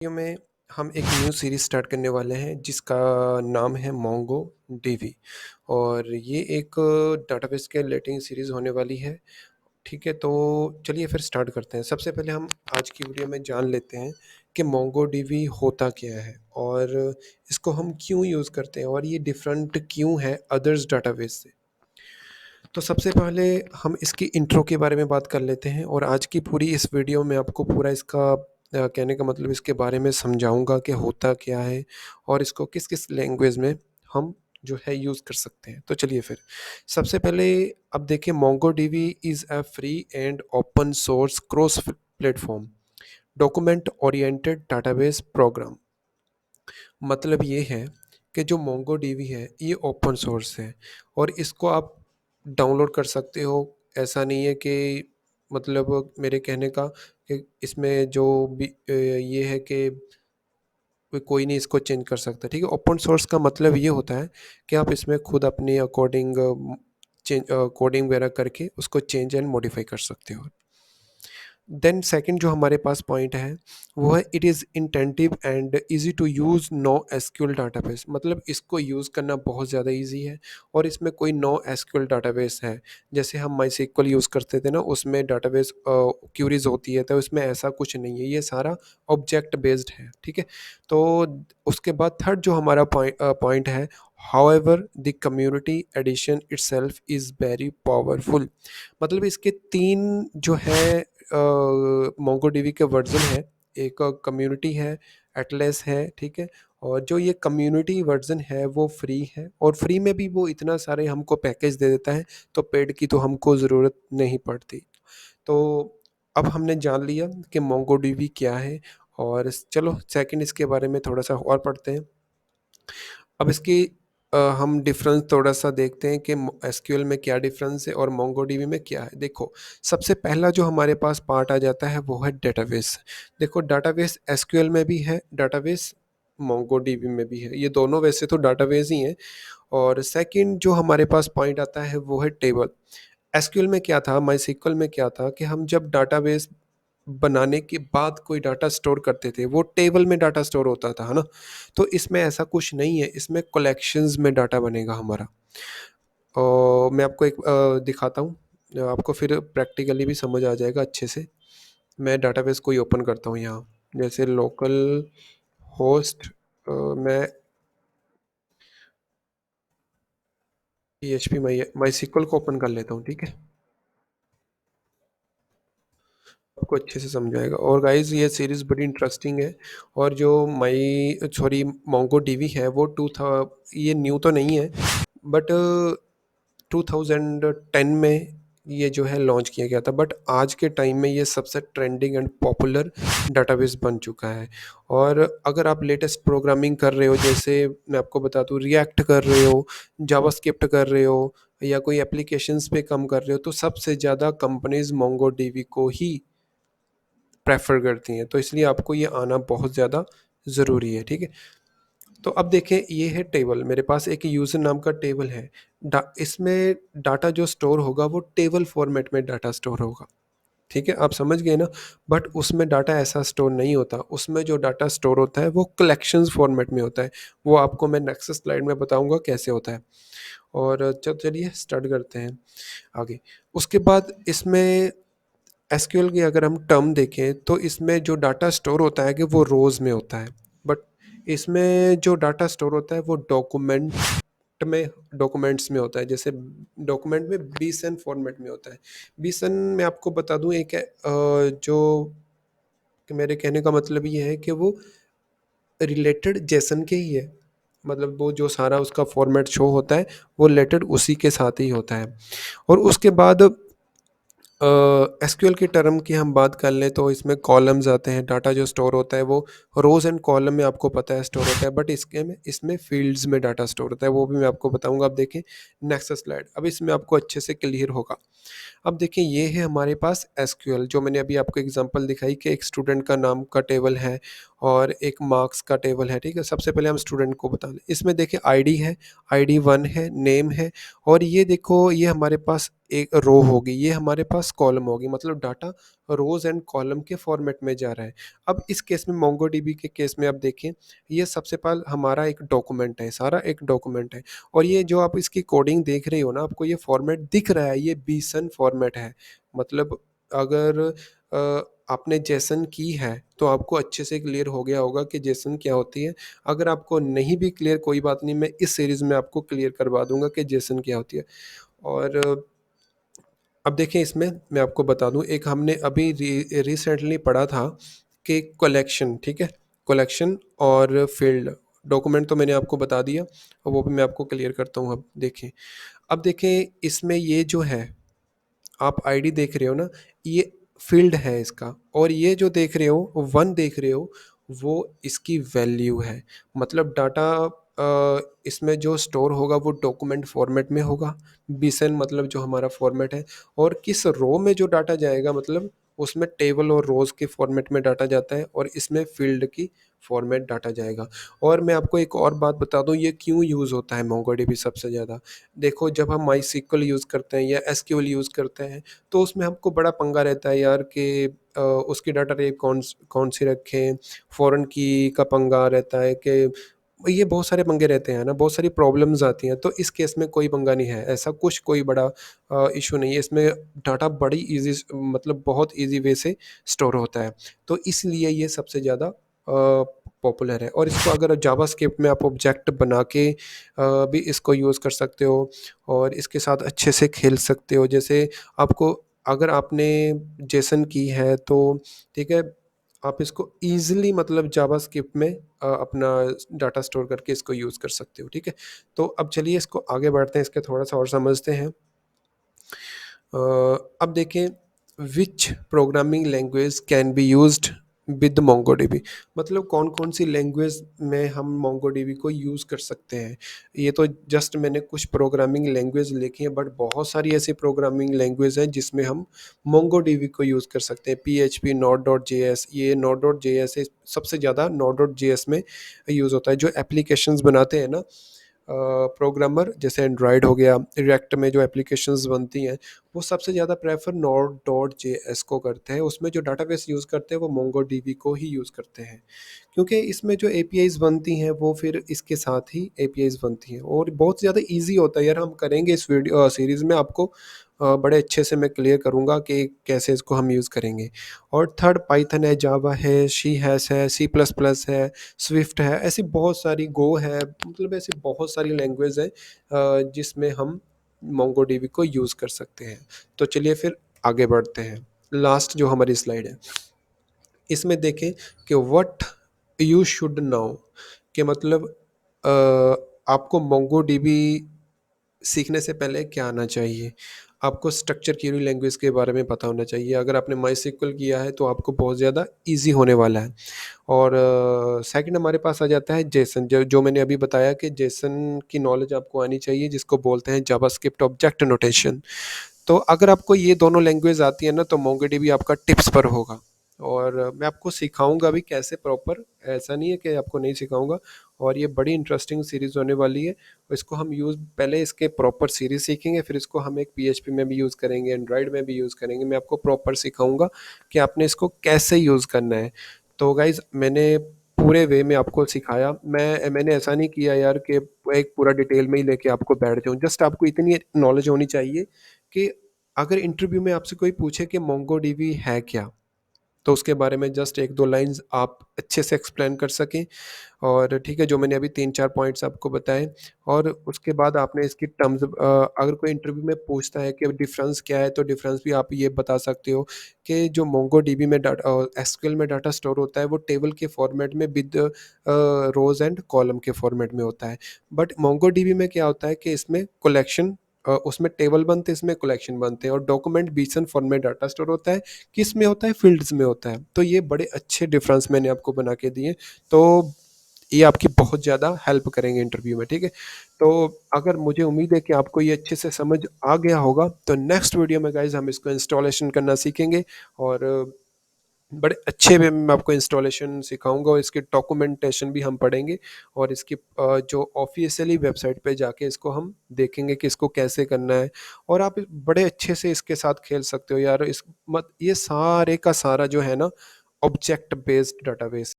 Video में हम एक न्यू सीरीज स्टार्ट करने वाले हैं जिसका नाम है मोंगो डीवी। और ये एक डाटाबेस के रिलेटिंग सीरीज होने वाली है। ठीक है, तो चलिए फिर स्टार्ट करते हैं। सबसे पहले हम आज की वीडियो में जान लेते हैं कि मोंगो डीवी होता क्या है और इसको हम क्यों यूज़ करते हैं और ये डिफरेंट क्यों है अदर्स डाटाबेस से। तो सबसे पहले हम इसकी इंट्रो के बारे में बात कर लेते हैं और आज की पूरी इस वीडियो में आपको पूरा इसका कहने का मतलब इसके बारे में समझाऊंगा कि होता क्या है और इसको किस किस लैंग्वेज में हम जो है यूज़ कर सकते हैं। तो चलिए फिर सबसे पहले अब देखिए, MongoDB is a free and open source cross platform document oriented database program. मतलब ये है कि जो मोंगो डीवी है ये ओपन सोर्स है और इसको आप डाउनलोड कर सकते हो। ऐसा नहीं है कि मतलब मेरे कहने का कि इसमें जो भी ये है कि कोई नहीं इसको चेंज कर सकता। ठीक है, ओपन सोर्स का मतलब ये होता है कि आप इसमें खुद अपने अकॉर्डिंग चेंज कोडिंग वगैरह करके उसको चेंज एंड मॉडिफाई कर सकते हो। देन सेकंड जो हमारे पास पॉइंट है वो है it is intuitive and easy to use no SQL database. मतलब इसको यूज़ करना बहुत ज़्यादा इजी है और इसमें कोई नो एसक्यूएल डाटाबेस है। जैसे हम माई सीक्वल यूज़ करते थे ना, उसमें डाटाबेस क्यूरीज होती है, तो इसमें ऐसा कुछ नहीं है, ये सारा ऑब्जेक्ट बेस्ड है। ठीक है, तो उसके बाद थर्ड जो हमारा पॉइंट है, however the community addition itself is very powerful. मतलब इसके तीन जो है मोंगोडीबी के वर्जन है। एक कम्युनिटी है, एटलस है, ठीक है। और जो ये कम्युनिटी वर्जन है वो फ्री है और फ्री में भी वो इतना सारे हमको पैकेज दे देता है, तो पेड की तो हमको ज़रूरत नहीं पड़ती। तो अब हमने जान लिया कि मोंगोडीबी क्या है और चलो सेकंड इसके बारे में थोड़ा सा और पढ़ते हैं। अब इसकी हम डिफरेंस थोड़ा सा देखते हैं कि एसक्यूएल में क्या डिफरेंस है और मोंगोडीबी में क्या है। देखो, सबसे पहला जो हमारे पास पार्ट आ जाता है वो है डेटाबेस। देखो, डाटाबेस एसक्यूएल में भी है, डाटाबेस मोंगोडीबी में भी है, ये दोनों वैसे तो डाटाबेस ही हैं। और सेकंड जो हमारे पास पॉइंट आता है वो है टेबल। एसक्यूएल में क्या था, माईसीक्वल में क्या था कि हम जब डाटाबेस बनाने के बाद कोई डाटा स्टोर करते थे वो टेबल में डाटा स्टोर होता था, है ना। तो इसमें ऐसा कुछ नहीं है, इसमें कलेक्शंस में डाटा बनेगा हमारा। और मैं आपको एक दिखाता हूँ, आपको फिर प्रैक्टिकली भी समझ आ जाएगा अच्छे से। मैं डाटाबेस कोई ओपन करता हूँ यहाँ, जैसे लोकल होस्ट, मैं PHP माई सीक्वल को ओपन कर लेता हूँ। ठीक है, आपको अच्छे से समझाएगा। और गाइस ये सीरीज़ बड़ी इंटरेस्टिंग है। और जो मोंगो डीवी है वो टू था, ये न्यू तो नहीं है बट 2010 में ये जो है लॉन्च किया गया था। बट आज के टाइम में ये सबसे ट्रेंडिंग एंड पॉपुलर डाटाबेस बन चुका है। और अगर आप लेटेस्ट प्रोग्रामिंग कर रहे हो, जैसे मैं आपको बता दूँ, रिएक्ट कर रहे हो, जावास्क्रिप्ट कर रहे हो या कोई एप्लीकेशंस पे काम कर रहे हो, तो सबसे ज़्यादा कंपनीज मोंगो डीवी को ही प्रेफर करती हैं। तो इसलिए आपको ये आना बहुत ज़्यादा ज़रूरी है। ठीक है, तो अब देखें, ये है टेबल, मेरे पास एक यूज़र नाम का टेबल है। इसमें डाटा जो स्टोर होगा वो टेबल फॉर्मेट में डाटा स्टोर होगा। ठीक है, आप समझ गए ना। बट उसमें डाटा ऐसा स्टोर नहीं होता, उसमें जो डाटा स्टोर होता है वो कलेक्शंस फॉर्मेट में होता है। वो आपको मैं नेक्स्ट स्लाइड में बताऊंगा कैसे होता है। और चलिए स्टार्ट करते हैं आगे। उसके बाद इसमें एसक्यूएल की अगर हम टर्म देखें तो इसमें जो डाटा स्टोर होता है कि वो रोज़ में होता है। बट इसमें जो डाटा स्टोर होता है वो में डॉक्यूमेंट्स में होता है। जैसे डॉक्यूमेंट में बीसन फॉर्मेट में होता है। बीसन में आपको बता दूं एक है, जो कि मेरे कहने का मतलब ये है कि वो रिलेटेड जेसन के ही है। मतलब वो जो सारा उसका फॉर्मेट शो होता है वो रिलेटेड उसी के साथ ही होता है। और उसके बाद एसक्यूएल की टर्म की हम बात कर लें तो इसमें कॉलम्स आते हैं। डाटा जो स्टोर होता है वो रोज एंड कॉलम में आपको पता है स्टोर होता है। बट इसके में इसमें फील्ड्स में डाटा स्टोर होता है, वो भी मैं आपको बताऊंगा। अब देखें नेक्स्ट स्लाइड, अब इसमें आपको अच्छे से क्लियर होगा। अब देखिए, ये है हमारे पास एसक्यूएल, जो मैंने अभी आपको एग्जांपल दिखाई कि एक स्टूडेंट का नाम का टेबल है और एक मार्क्स का टेबल है, ठीक है। सबसे पहले हम स्टूडेंट को बता दें, इसमें देखिए आईडी है, आईडी 1 है, नेम है, और ये देखो ये हमारे पास एक रो होगी, ये हमारे पास कॉलम होगी, मतलब डाटा रोज एंड कॉलम के फॉर्मेट में जा रहा है। अब इस केस में मोंगोडीबी के केस में आप देखें, ये सबसे पहले हमारा एक डॉक्यूमेंट है, सारा एक डॉक्यूमेंट है, और ये जो आप इसकी कोडिंग देख रहे हो ना, आपको ये फॉर्मेट दिख रहा है, ये बीसन फॉर्मेट है। मतलब अगर आपने जेसन की है तो आपको अच्छे से क्लियर हो गया होगा कि जेसन क्या होती है। अगर आपको नहीं भी क्लियर, कोई बात नहीं, मैं इस सीरीज़ में आपको क्लियर करवा दूंगा कि जेसन क्या होती है। और अब देखिए इसमें मैं आपको बता दूं, एक हमने अभी रिसेंटली पढ़ा था कि कलेक्शन, ठीक है, कलेक्शन और फील्ड। डॉक्यूमेंट तो मैंने आपको बता दिया, और वो भी मैं आपको क्लियर करता हूँ। अब देखें इसमें ये जो है, आप आईडी देख रहे हो ना, ये फील्ड है इसका, और ये जो देख रहे हो 1 देख रहे हो, वो इसकी वैल्यू है। मतलब डाटा इसमें जो स्टोर होगा वो डॉक्यूमेंट फॉर्मेट में होगा, बीसन मतलब जो हमारा फॉर्मेट है, और किस रो में जो डाटा जाएगा, मतलब उसमें टेबल और रोज के फॉर्मेट में डाटा जाता है, और इसमें फील्ड की फॉर्मेट डाटा जाएगा। और मैं आपको एक और बात बता दूं, ये क्यों यूज़ होता है मोंगोडीबी सबसे ज़्यादा। देखो जब हम माई सीक्वल यूज़ करते हैं या एसक्यूएल यूज़ करते हैं, तो उसमें हमको बड़ा पंगा रहता है यार कि उसकी डाटा टाइप कौन सी रखें, फॉरेन की का पंगा रहता है कि ये बहुत सारे पंगे रहते हैं ना, बहुत सारी प्रॉब्लम्स आती हैं। तो इस केस में कोई पंगा नहीं है, ऐसा कुछ कोई बड़ा इशू नहीं है इसमें। डाटा बड़ी इजी, मतलब बहुत इजी वे से स्टोर होता है, तो इसलिए ये सबसे ज़्यादा पॉपुलर है। और इसको अगर जावास्क्रिप्ट में आप ऑब्जेक्ट बना के भी इसको यूज़ कर सकते हो, और इसके साथ अच्छे से खेल सकते हो। जैसे आपको, अगर आपने जेसन की है तो ठीक है, आप इसको ईज़िली मतलब जावास्क्रिप्ट में अपना डाटा स्टोर करके इसको यूज़ कर सकते हो, ठीक है। तो अब चलिए इसको आगे बढ़ते हैं, इसके थोड़ा-सा और समझते हैं। अब देखें, विच programming language can be used with MongoDB, मतलब कौन कौन सी लैंग्वेज में हम मोंगोडीबी को यूज़ कर सकते हैं। ये तो जस्ट मैंने कुछ प्रोग्रामिंग लैंग्वेज लिखी है, बट बहुत सारी ऐसी प्रोग्रामिंग लैंग्वेज हैं जिसमें हम मोंगोडीबी को यूज़ कर सकते हैं। PHP, node dot J S, ये नोड डॉट जे एस सबसे ज़्यादा नोड डॉट जे एस में यूज़ होता है। जो एप्लीकेशंस बनाते हैं ना प्रोग्रामर, जैसे एंड्रॉयड हो गया, रिएक्ट में जो एप्लीकेशंस बनती हैं, वो सबसे ज़्यादा prefer node dot J S को करते हैं। उसमें जो डाटाबेस यूज़ करते हैं वो मोंगो डीबी को ही यूज़ करते हैं, क्योंकि इसमें जो एपीआईज बनती हैं वो फिर इसके साथ ही एपीआईज बनती हैं, और बहुत ज़्यादा ईजी होता है यार। हम करेंगे इस वीडियो सीरीज़ में, आपको बड़े अच्छे से मैं क्लियर करूँगा कि कैसे इसको हम यूज़ करेंगे। और थर्ड पाइथन है, जावा है, शी हैश है, सी प्लस प्लस है, स्विफ्ट है, ऐसी बहुत सारी, गो है, मतलब ऐसी बहुत सारी लैंग्वेज है जिसमें हम मोंगोडीबी को यूज़ कर सकते हैं। तो चलिए फिर आगे बढ़ते हैं। लास्ट जो हमारी स्लाइड है, इसमें देखें कि व्हाट यू शुड नो, कि मतलब आपको मोंगोडीबी सीखने से पहले क्या आना चाहिए। आपको स्ट्रक्चर क्वेरी लैंग्वेज के बारे में पता होना चाहिए। अगर आपने माईएसक्यूएल किया है तो आपको बहुत ज़्यादा ईजी होने वाला है। और सेकंड हमारे पास आ जाता है जेसन, जो जो मैंने अभी बताया कि जेसन की नॉलेज आपको आनी चाहिए, जिसको बोलते हैं जावास्क्रिप्ट ऑब्जेक्ट नोटेशन। तो अगर आपको ये दोनों लैंग्वेज आती है ना, तो मोंगोडीबी आपका टिप्स पर होगा। और मैं आपको सिखाऊंगा भी कैसे प्रॉपर, ऐसा नहीं है कि आपको नहीं सिखाऊंगा। और ये बड़ी इंटरेस्टिंग सीरीज़ होने वाली है। इसको हम यूज़, पहले इसके प्रॉपर सीरीज सीखेंगे, फिर इसको हम एक PHP में भी यूज़ करेंगे, एंड्रॉयड में भी यूज़ करेंगे। मैं आपको प्रॉपर सिखाऊंगा कि आपने इसको कैसे यूज़ करना है। तो गाइज़ मैंने पूरे वे में आपको सिखाया। मैंने ऐसा नहीं किया यार कि एक पूरा डिटेल में ही लेके आपको बैठ जाऊँ। जस्ट आपको इतनी नॉलेज होनी चाहिए कि अगर इंटरव्यू में आपसे कोई पूछे कि मोंगोडीबी है क्या, तो उसके बारे में जस्ट 1-2 लाइन्स आप अच्छे से एक्सप्लेन कर सकें। और ठीक है, जो मैंने अभी 3-4 पॉइंट्स आपको बताए, और उसके बाद आपने इसकी टर्म्स, अगर कोई इंटरव्यू में पूछता है कि डिफरेंस क्या है, तो डिफरेंस भी आप ये बता सकते हो कि जो मोंगोडीबी में डाटा, एसक्यूएल में डाटा स्टोर होता है, वो टेबल के फॉर्मेट में विद रोज एंड कॉलम के फॉर्मेट में होता है। बट मोंगोडीबी में क्या होता है कि इसमें कलेक्शन, उसमें टेबल बनते हैं, इसमें कलेक्शन बनते हैं, और डॉक्यूमेंट बीसन फॉर्मेट डाटा स्टोर होता है, किस में होता है, फील्ड्स में होता है। तो ये बड़े अच्छे डिफरेंस मैंने आपको बना के दिए, तो ये आपकी बहुत ज़्यादा हेल्प करेंगे इंटरव्यू में, ठीक है। तो अगर, मुझे उम्मीद है कि आपको ये अच्छे से समझ आ गया होगा, तो नेक्स्ट वीडियो में गाइज हम इसको इंस्टॉलेशन करना सीखेंगे। और बड़े अच्छे वे में मैं आपको इंस्टॉलेशन सिखाऊँगा और इसकी डॉक्यूमेंटेशन भी हम पढ़ेंगे और इसकी जो ऑफ़िशियली वेबसाइट पे जाके इसको हम देखेंगे कि इसको कैसे करना है और आप बड़े अच्छे से इसके साथ खेल सकते हो यार। इस मत ये सारे का सारा जो है ना ऑब्जेक्ट बेस्ड डेटाबेस